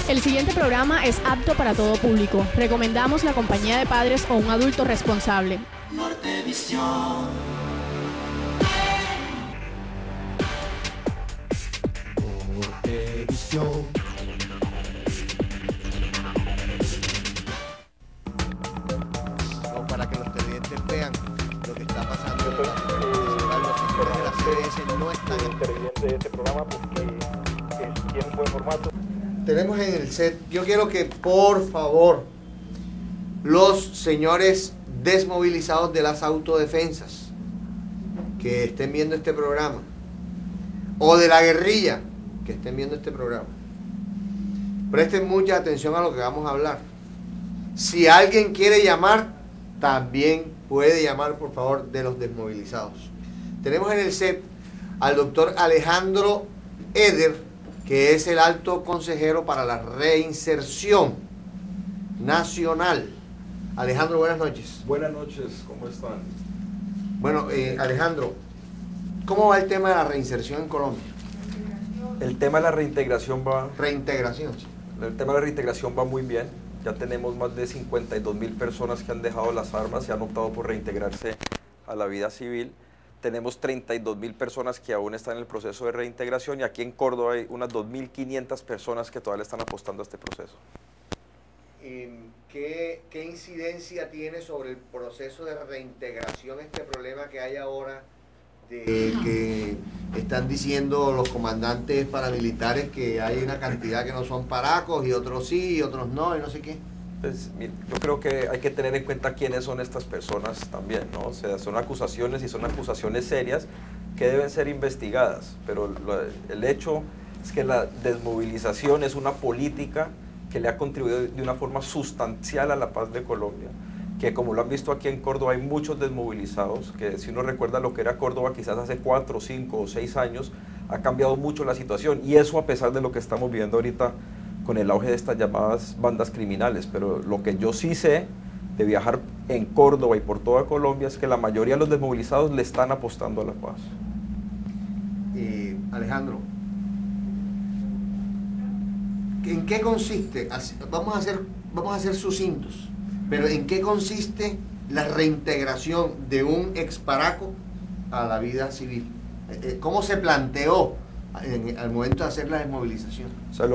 El siguiente programa es apto para todo público. Recomendamos la compañía de padres o un adulto responsable. Nortevisión. Nortevisión. Para que los televidentes vean lo que está pasando. Los sectores de la CBS no están interviniendo en este programa porque tiene un buen formato. Tenemos en el set, yo quiero que por favor los señores desmovilizados de las autodefensas que estén viendo este programa o de la guerrilla que estén viendo este programa presten mucha atención a lo que vamos a hablar. Si alguien quiere llamar, también puede llamar, por favor, de los desmovilizados. Tenemos en el set al doctor Alejandro Eder, que es el alto consejero para la reinserción nacional. Alejandro, buenas noches. Buenas noches, ¿cómo están? Bueno, Alejandro, ¿cómo va el tema de la reinserción en Colombia? El tema de la reintegración va... Reintegración, sí. El tema de la reintegración va muy bien. Ya tenemos más de 52.000 personas que han dejado las armas y han optado por reintegrarse a la vida civil. Tenemos 32.000 personas que aún están en el proceso de reintegración y aquí en Córdoba hay unas 2.500 personas que todavía le están apostando a este proceso. ¿Qué incidencia tiene sobre el proceso de reintegración este problema que hay ahora de que están diciendo los comandantes paramilitares que hay una cantidad que no son paracos y otros sí y otros no y no sé qué? Pues, yo creo que hay que tener en cuenta quiénes son estas personas también, ¿no? O sea, son acusaciones y son acusaciones serias que deben ser investigadas, pero el hecho es que la desmovilización es una política que le ha contribuido de una forma sustancial a la paz de Colombia, que como lo han visto aquí en Córdoba hay muchos desmovilizados, que si uno recuerda lo que era Córdoba quizás hace 4, 5 o 6 años, ha cambiado mucho la situación y eso a pesar de lo que estamos viviendo ahorita con el auge de estas llamadas bandas criminales, pero lo que yo sí sé de viajar en Córdoba y por toda Colombia es que la mayoría de los desmovilizados le están apostando a la paz. Alejandro, ¿en qué consiste? Vamos a ser sucintos, pero ¿en qué consiste la reintegración de un exparaco a la vida civil? ¿Cómo se planteó al momento de hacer la desmovilización? O sea,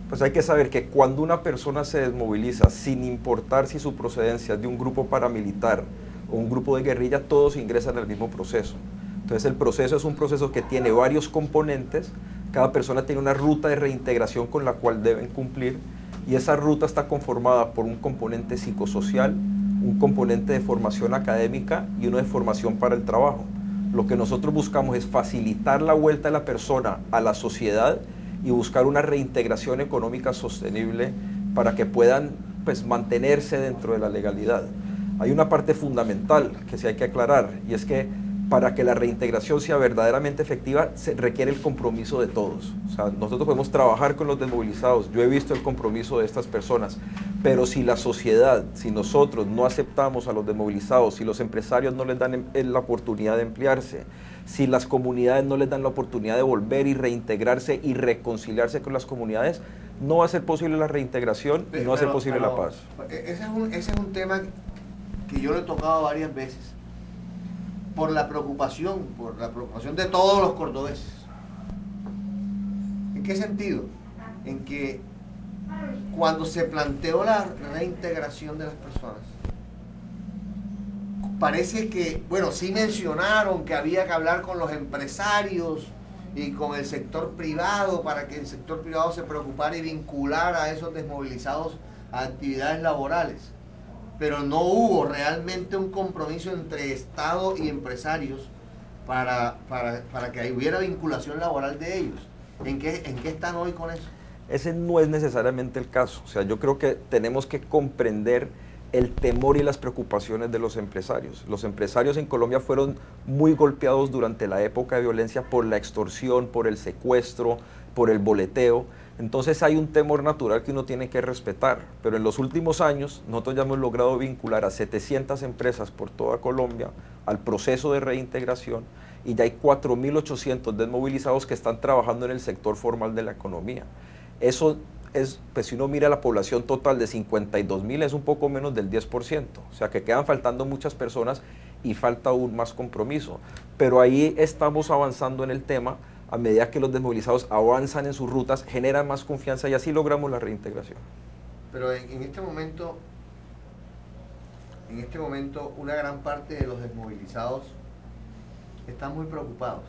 pues hay que saber que cuando una persona se desmoviliza, sin importar si su procedencia es de un grupo paramilitar o un grupo de guerrilla, todos ingresan al mismo proceso. Entonces el proceso es un proceso que tiene varios componentes, cada persona tiene una ruta de reintegración con la cual deben cumplir y esa ruta está conformada por un componente psicosocial, un componente de formación académica y uno de formación para el trabajo. Lo que nosotros buscamos es facilitar la vuelta de la persona a la sociedad y buscar una reintegración económica sostenible para que puedan pues, mantenerse dentro de la legalidad. Hay una parte fundamental que sí hay que aclarar y es que para que la reintegración sea verdaderamente efectiva se requiere el compromiso de todos. O sea, nosotros podemos trabajar con los desmovilizados, yo he visto el compromiso de estas personas, pero si la sociedad, si nosotros no aceptamos a los desmovilizados, si los empresarios no les dan la oportunidad de emplearse, si las comunidades no les dan la oportunidad de volver y reintegrarse y reconciliarse con las comunidades, no va a ser posible la reintegración y no va a ser posible la paz. Ese es un tema que yo lo he tocado varias veces, por la preocupación de todos los cordobeses. ¿En qué sentido? En que cuando se planteó la reintegración de las personas, parece que, bueno, sí mencionaron que había que hablar con los empresarios y con el sector privado para que el sector privado se preocupara y vinculara a esos desmovilizados a actividades laborales. Pero no hubo realmente un compromiso entre Estado y empresarios para que hubiera vinculación laboral de ellos. ¿En qué están hoy con eso? Ese no es necesariamente el caso. O sea, yo creo que tenemos que comprender el temor y las preocupaciones de los empresarios. Los empresarios en Colombia fueron muy golpeados durante la época de violencia por la extorsión, por el secuestro, por el boleteo. Entonces hay un temor natural que uno tiene que respetar, pero en los últimos años nosotros ya hemos logrado vincular a 700 empresas por toda Colombia al proceso de reintegración y ya hay 4.800 desmovilizados que están trabajando en el sector formal de la economía. Eso es, pues si uno mira la población total de 52.000, es un poco menos del 10%, o sea que quedan faltando muchas personas y falta aún más compromiso. Pero ahí estamos avanzando en el tema, a medida que los desmovilizados avanzan en sus rutas, generan más confianza y así logramos la reintegración. Pero en este momento una gran parte de los desmovilizados están muy preocupados.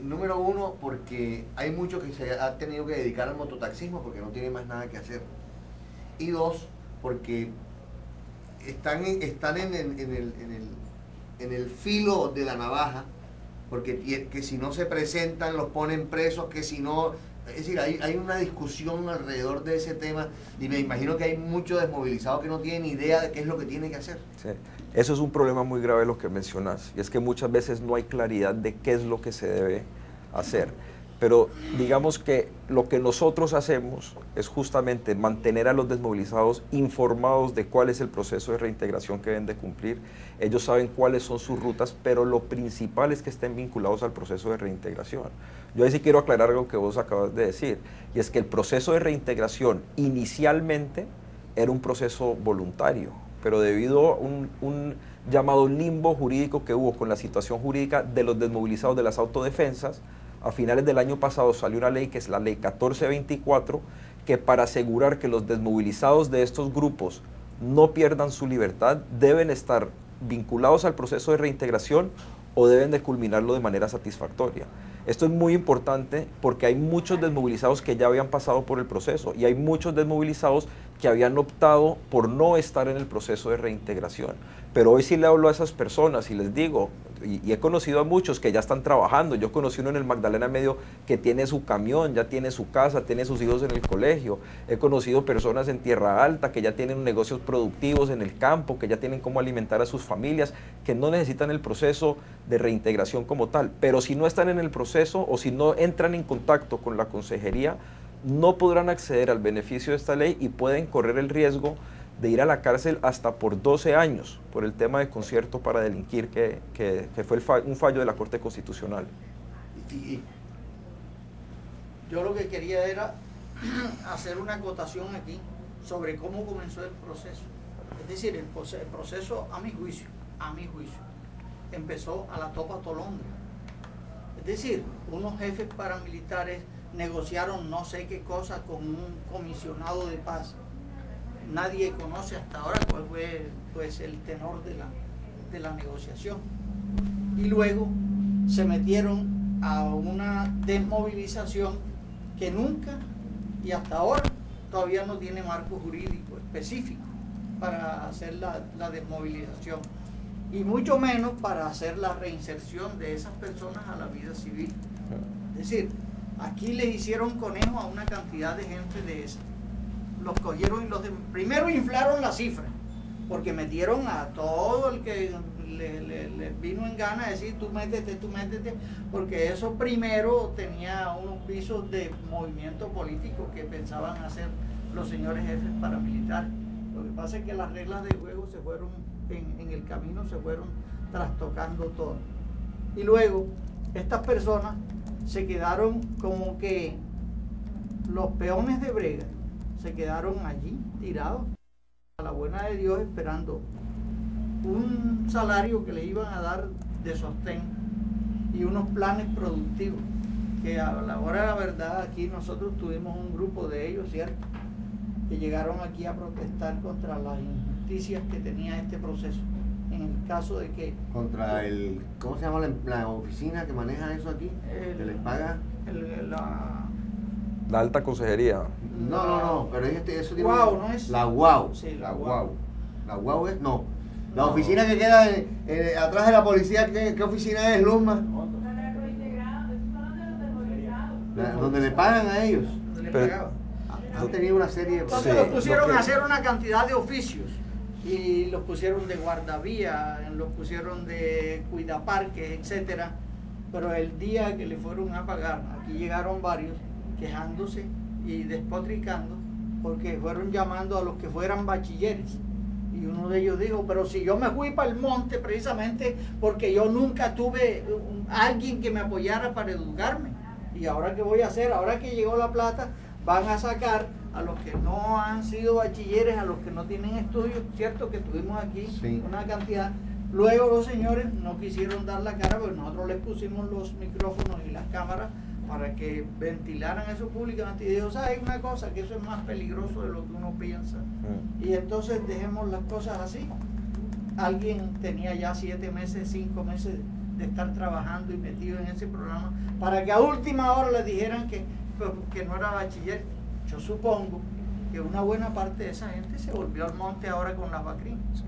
Número uno, porque hay muchos que se han tenido que dedicar al mototaxismo porque no tienen más nada que hacer. Y dos, porque están en el filo de la navaja, porque que si no se presentan los ponen presos, que si no... Es decir, hay una discusión alrededor de ese tema y me imagino que hay muchos desmovilizados que no tienen ni idea de qué es lo que tienen que hacer. Sí. Eso es un problema muy grave lo que mencionas, y es que muchas veces no hay claridad de qué es lo que se debe hacer. Pero digamos que lo que nosotros hacemos es justamente mantener a los desmovilizados informados de cuál es el proceso de reintegración que deben de cumplir. Ellos saben cuáles son sus rutas, pero lo principal es que estén vinculados al proceso de reintegración. Yo ahí sí quiero aclarar algo que vos acabas de decir, y es que el proceso de reintegración inicialmente era un proceso voluntario, pero debido a un llamado limbo jurídico que hubo con la situación jurídica de los desmovilizados de las autodefensas, a finales del año pasado salió una ley que es la ley 1424, que para asegurar que los desmovilizados de estos grupos no pierdan su libertad, deben estar vinculados al proceso de reintegración o deben de culminarlo de manera satisfactoria. Esto es muy importante porque hay muchos desmovilizados que ya habían pasado por el proceso y hay muchos desmovilizados que habían optado por no estar en el proceso de reintegración. Pero hoy sí le hablo a esas personas y les digo, y he conocido a muchos que ya están trabajando. Yo conocí uno en el Magdalena Medio que tiene su camión, ya tiene su casa, tiene sus hijos en el colegio. He conocido personas en Tierra Alta que ya tienen negocios productivos en el campo, que ya tienen cómo alimentar a sus familias, que no necesitan el proceso de reintegración como tal. Pero si no están en el proceso o si no entran en contacto con la consejería, no podrán acceder al beneficio de esta ley y pueden correr el riesgo de ir a la cárcel hasta por 12 años por el tema de concierto para delinquir que fue un fallo de la Corte Constitucional. Y yo lo que quería era hacer una acotación aquí sobre cómo comenzó el proceso. Es decir, el proceso a mi juicio, empezó a la Topa Tolondra. Es decir, unos jefes paramilitares negociaron no sé qué cosa con un comisionado de paz. Nadie conoce hasta ahora cuál fue pues, el tenor de la negociación. Y luego se metieron a una desmovilización que nunca y hasta ahora todavía no tiene marco jurídico específico para hacer la desmovilización y mucho menos para hacer la reinserción de esas personas a la vida civil. Es decir, aquí les hicieron conejo a una cantidad de gente de esa. Los cogieron y primero inflaron la cifra, porque metieron a todo el que le vino en gana de decir tú métete, porque eso primero tenía unos pisos de movimiento político que pensaban hacer los señores jefes paramilitares. Lo que pasa es que las reglas de juego se fueron, en el camino se fueron trastocando todo. Y luego, estas personas se quedaron como que los peones de brega, se quedaron allí tirados a la buena de Dios esperando un salario que le iban a dar de sostén y unos planes productivos que a la hora de la verdad aquí nosotros tuvimos un grupo de ellos, ¿cierto?, que llegaron aquí a protestar contra las injusticias que tenía este proceso, en el caso de que contra el, ¿cómo se llama la oficina que maneja eso aquí? Que les paga la alta consejería. No, pero eso tiene Guau, ¿no es? La Guau. Sí, la Guau. La Guau es, no. La oficina que queda atrás de la policía, ¿qué oficina es, Luzma? Donde le pagan a ellos. Han tenido una serie de... Entonces los pusieron a hacer una cantidad de oficios y los pusieron de guardavía, los pusieron de cuidaparques, etcétera. Pero el día que le fueron a pagar, aquí llegaron varios quejándose y despotricando porque fueron llamando a los que fueran bachilleres Y uno de ellos dijo, pero si yo me fui para el monte precisamente porque yo nunca tuve alguien que me apoyara para educarme. Y ahora qué voy a hacer, ahora que llegó la plata, van a sacar a los que no han sido bachilleres, a los que no tienen estudios, cierto que tuvimos aquí una cantidad. Luego los señores no quisieron dar la cara, porque nosotros les pusimos los micrófonos y las cámaras para que ventilaran eso públicamente. Y dijo, ¿sabes una cosa? Que eso es más peligroso de lo que uno piensa. Y entonces dejemos las cosas así. Alguien tenía ya 7 meses, 5 meses de estar trabajando y metido en ese programa para que a última hora le dijeran que no era bachiller. Yo supongo que una buena parte de esa gente se volvió al monte ahora con las vacrinas.